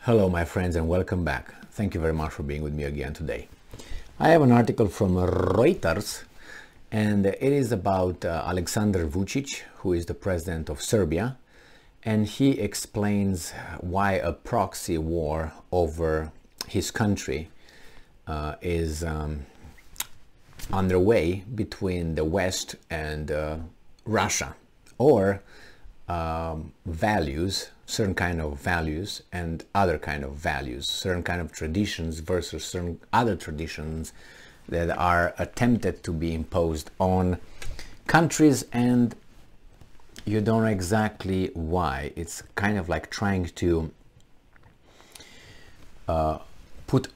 Hello my friends and welcome back. Thank you very much for being with me again today. I have an article from Reuters and it is about Alexander Vicic, who is the president of Serbia, and he explains why a proxy war over his country is underway between the West and Russia, or values, certain kind of values and other kind of values, certain kind of traditions versus certain other traditions that are attempted to be imposed on countries, and you don't know exactly why. It's kind of like trying to put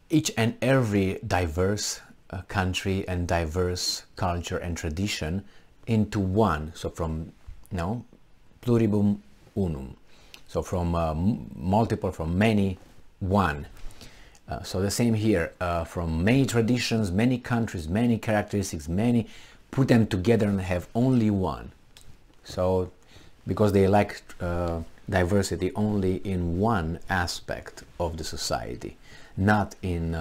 each and every diverse country and diverse culture and tradition into one. So from pluribus unum, so from multiple, from many, one. So the same here, from many traditions, many countries, many characteristics, many, put them together and have only one. So because they like diversity only in one aspect of the society, not in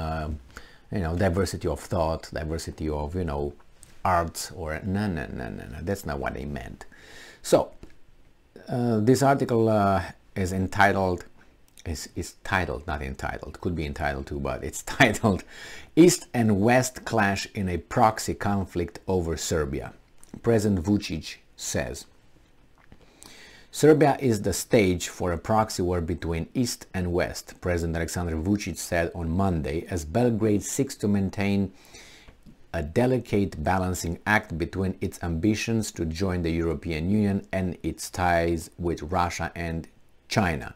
diversity of thought, diversity of arts, or no, that's not what they meant. So this article is entitled, is titled, not entitled, could be entitled too, but it's titled "East and West Clash in a Proxy Conflict Over Serbia." President Vicic says, "Serbia is the stage for a proxy war between East and West," President Alexander Vicic said on Monday, as Belgrade seeks to maintain a delicate balancing act between its ambitions to join the European Union and its ties with Russia and China.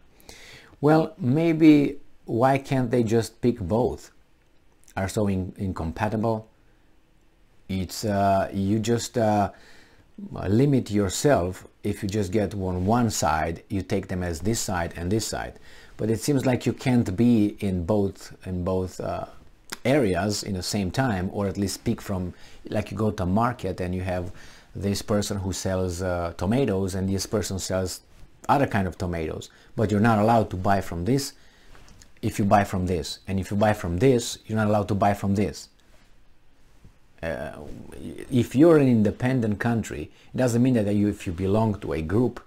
Well, maybe why can't they just pick both? Are so incompatible? It's you just limit yourself. If you just get on one side, you take them as this side and this side. But it seems like you can't be in both areas in the same time, or at least speak from, like you go to a market and you have this person who sells tomatoes and this person sells other kind of tomatoes, but you're not allowed to buy from this if you buy from this, and if you buy from this, you're not allowed to buy from this. If you're an independent country, it doesn't mean that if you belong to a group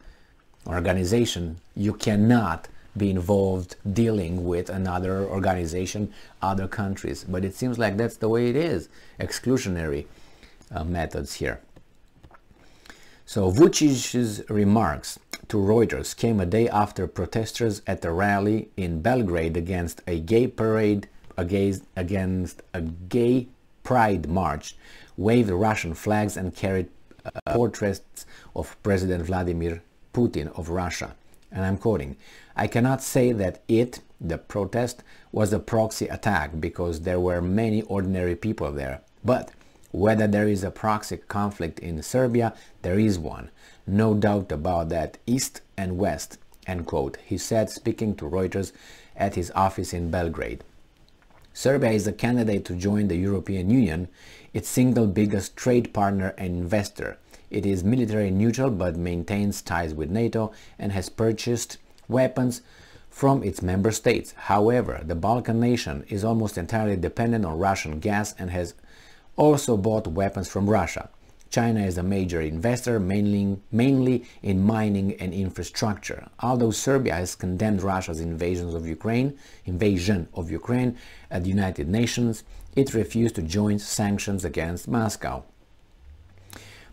or organization, you cannot be involved dealing with another organization, other countries. But it seems like that's the way it is. Exclusionary methods here. So Vucic's remarks to Reuters came a day after protesters at a rally in Belgrade against a gay parade, against a gay pride march, waved Russian flags and carried portraits of President Vladimir Putin of Russia. And I'm quoting, "I cannot say that the protest, was a proxy attack because there were many ordinary people there. But whether there is a proxy conflict in Serbia, there is one. No doubt about that, East and West," end quote, he said, speaking to Reuters at his office in Belgrade. Serbia is a candidate to join the European Union, its single biggest trade partner and investor. It is military neutral but maintains ties with NATO and has purchased weapons from its member states. However, the Balkan nation is almost entirely dependent on Russian gas and has also bought weapons from Russia. China is a major investor, mainly in mining and infrastructure. Although Serbia has condemned Russia's invasion of Ukraine at the United Nations, it refused to join sanctions against Moscow.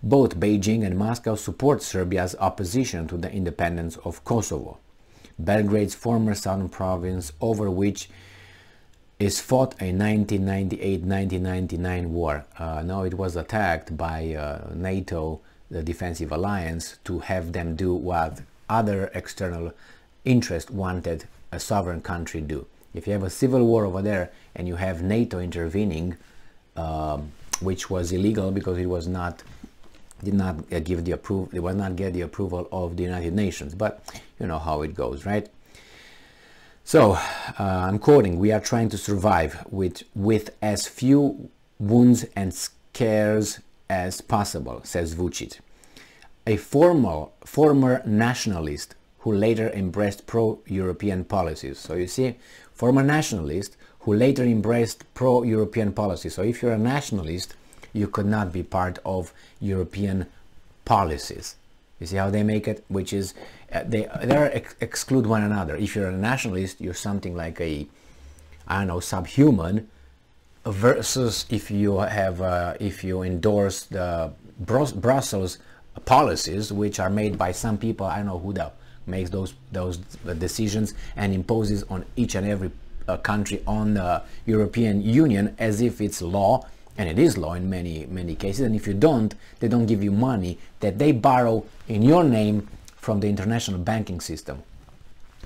Both Beijing and Moscow support Serbia's opposition to the independence of Kosovo, Belgrade's former southern province, over which is fought a 1998-1999 war. Now it was attacked by NATO, the defensive alliance, to have them do what other external interest wanted a sovereign country do. If you have a civil war over there and you have NATO intervening, which was illegal because it was not did not give the approval, it was not get the approval of the United Nations, but you know how it goes, right? So I'm quoting, "We are trying to survive with as few wounds and scares as possible," says Vicic. A former nationalist who later embraced pro-European policies. So you see, former nationalist who later embraced pro-European policies. So if you're a nationalist, you could not be part of European policies. You see how they make it? Which is, they exclude one another. If you're a nationalist, you're something like a, I don't know, subhuman, versus if you have, if you endorse the Brussels policies, which are made by some people, I don't know who makes those decisions and imposes on each and every country on the European Union as if it's law, and it is law in many cases. And if you don't, they don't give you money that they borrow in your name from the international banking system.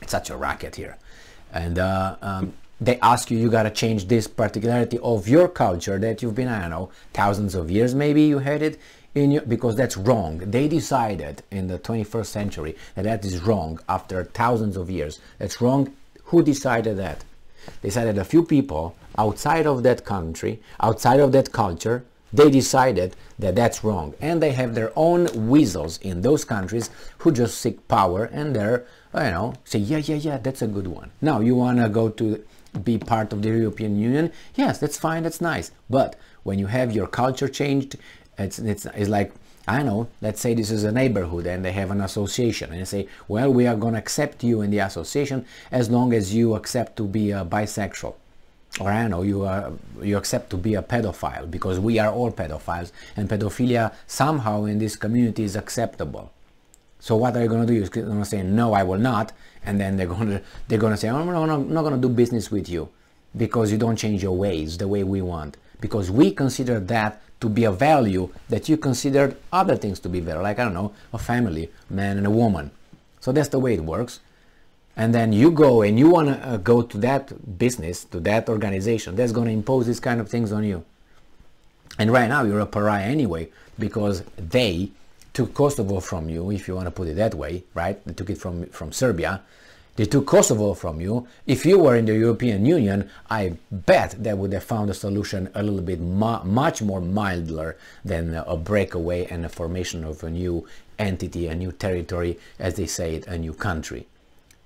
It's such a racket here. And they ask you, you got to change this particularity of your culture that you've been, I don't know, thousands of years maybe you had it in your, because that's wrong. They decided in the 21st century that that is wrong after thousands of years. That's wrong. Who decided that? They decided a few people outside of that country, outside of that culture. They decided that that's wrong, and they have their own weasels in those countries who just seek power, and they're, you know, say, yeah, that's a good one. Now you want to go to be part of the European Union? Yes, that's fine, that's nice. But when you have your culture changed, it's like, I don't know, let's say this is a neighborhood and they have an association, and they say, well, we are going to accept you in the association as long as you accept to be a bisexual. Or I don't know, you accept to be a pedophile, because we are all pedophiles, and pedophilia somehow in this community is acceptable. So what are you going to do? You're going to say, no, I will not, and then they're going to say, oh, no, I'm not going to do business with you because you don't change your ways the way we want, because we consider that to be a value that you considered other things to be value, like, I don't know, a family, a man and a woman. So that's the way it works. And then you go and you want to go to that business, to that organization that's going to impose these kind of things on you. And right now you're a pariah anyway, because they took Kosovo from you, if you want to put it that way, right? They took it from Serbia. They took Kosovo from you. If you were in the European Union, I bet they would have found a solution a little bit much more milder than a breakaway and a formation of a new entity, a new territory, as they say it, a new country.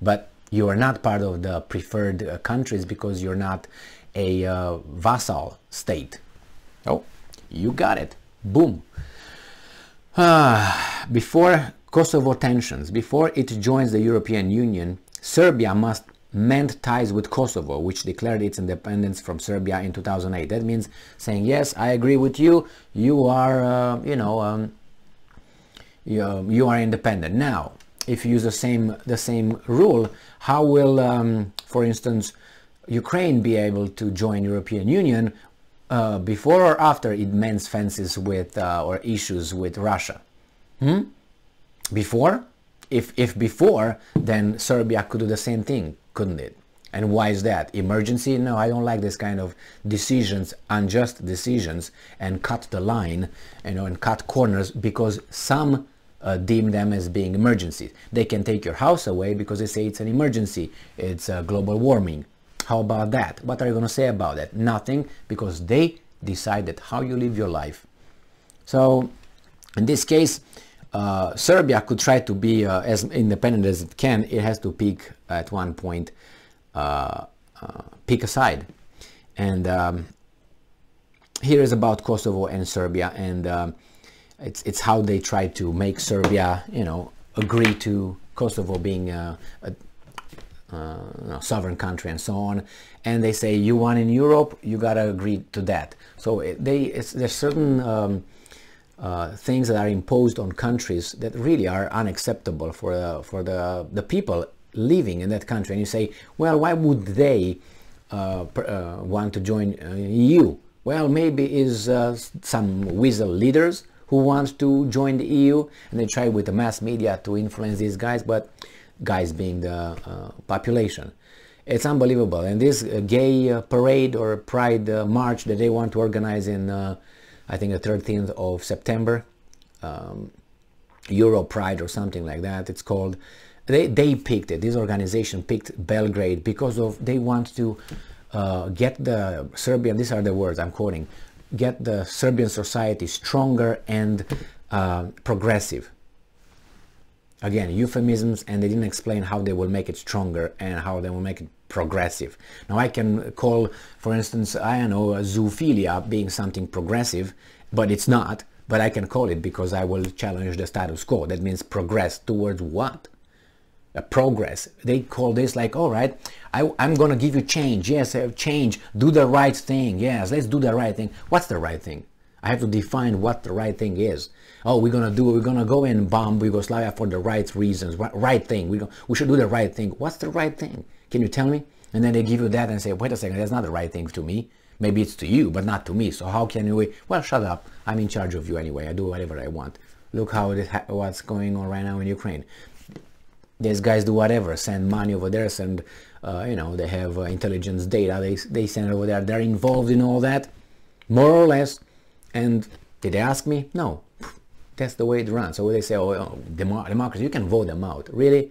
But you are not part of the preferred countries because you're not a vassal state. Oh, you got it. Boom. Before Kosovo tensions, before it joins the European Union, Serbia must mend ties with Kosovo, which declared its independence from Serbia in 2008. That means saying, yes, I agree with you. You are, you are independent. Now, if you use the same rule, how will, for instance, Ukraine be able to join European Union before or after it mends fences with or issues with Russia? Before? If before, then Serbia could do the same thing, couldn't it? And why is that? Emergency? No, I don't like this kind of decisions, unjust decisions, and cut the line, and cut corners because some deem them as being emergencies. They can take your house away because they say it's an emergency, it's global warming. How about that? What are you going to say about that? Nothing, because they decided how you live your life. So in this case, Serbia could try to be as independent as it can. It has to pick at one point, pick a side. And here is about Kosovo and Serbia, and it's how they try to make Serbia, agree to Kosovo being a sovereign country and so on. And they say, you want in Europe, you gotta agree to that. So there's certain things that are imposed on countries that really are unacceptable for the people living in that country. And you say, well, why would they want to join EU? Well, maybe is some weasel leaders who want to join the EU, and they try with the mass media to influence these guys, but guys being the population. It's unbelievable. And this gay parade or pride march that they want to organize in I think the 13th of September, Euro Pride or something like that it's called, they picked it, this organization picked Belgrade because they want to get the Serbian, these are the words I'm quoting, get the Serbian society stronger and progressive. Again, euphemisms, and they didn't explain how they will make it stronger and how they will make it progressive. Now I can call, for instance, I don't know, zoophilia being something progressive, but it's not. But I can call it because I will challenge the status quo. That means progress towards what? Progress. They call this like, all right, I'm gonna give you change. Yes, change. Do the right thing. Yes, let's do the right thing. What's the right thing? I have to define what the right thing is. Oh, we're gonna go and bomb Yugoslavia for the right reasons. Right thing. We should do the right thing. What's the right thing? Can you tell me? And then they give you that and say, wait a second, that's not the right thing to me. Maybe it's to you, but not to me. So how can we? Well, shut up. I'm in charge of you anyway. I do whatever I want. Look what's going on right now in Ukraine. These guys do whatever. Send money over there. Send, you know, they have intelligence data. They send it over there. They're involved in all that, more or less. And did they ask me? No. That's the way it runs. So they say, oh, democracy, you can vote them out. Really?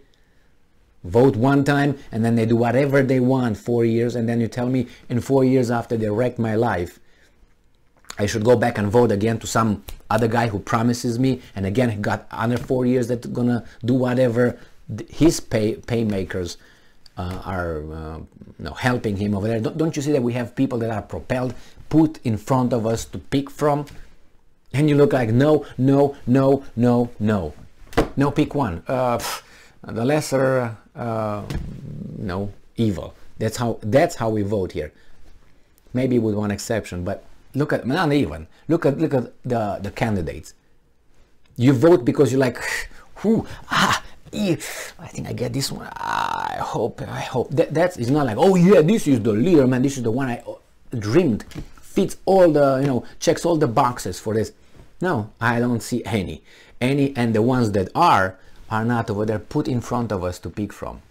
Vote one time and then they do whatever they want 4 years, and then you tell me in 4 years after they wrecked my life, I should go back and vote again to some other guy who promises me, and again he got another 4 years that's gonna do whatever his paymakers are you know, helping him over there. Don't you see that we have people that are propelled, put in front of us to pick from? And you look like, no, no, no, no, no. No, pick one. The lesser, no, evil. That's how we vote here. Maybe with one exception, but look at, not even. Look at the candidates. You vote because you're like, whoo, I think I get this one. I hope. That's, it's not like, oh yeah, this is the leader, man. This is the one I dreamed. Fits all the, you know, checks all the boxes for this. No, I don't see any, and the ones that are not over there put in front of us to pick from,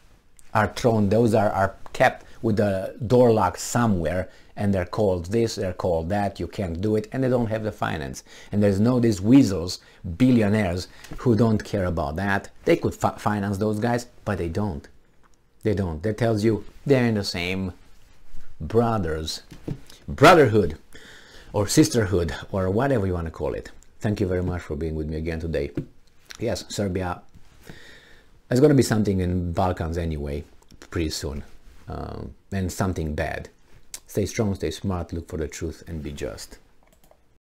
are thrown. Those are kept with the door locked somewhere, and they're called this, they're called that. You can't do it, and they don't have the finance. And there's no these weasels, billionaires, who don't care about that. They could finance those guys, but they don't. They don't. That tells you they're in the same brotherhood or sisterhood or whatever you want to call it. Thank you very much for being with me again today. Yes, Serbia. There's going to be something in Balkans anyway, pretty soon, and something bad. Stay strong, stay smart, look for the truth, and be just.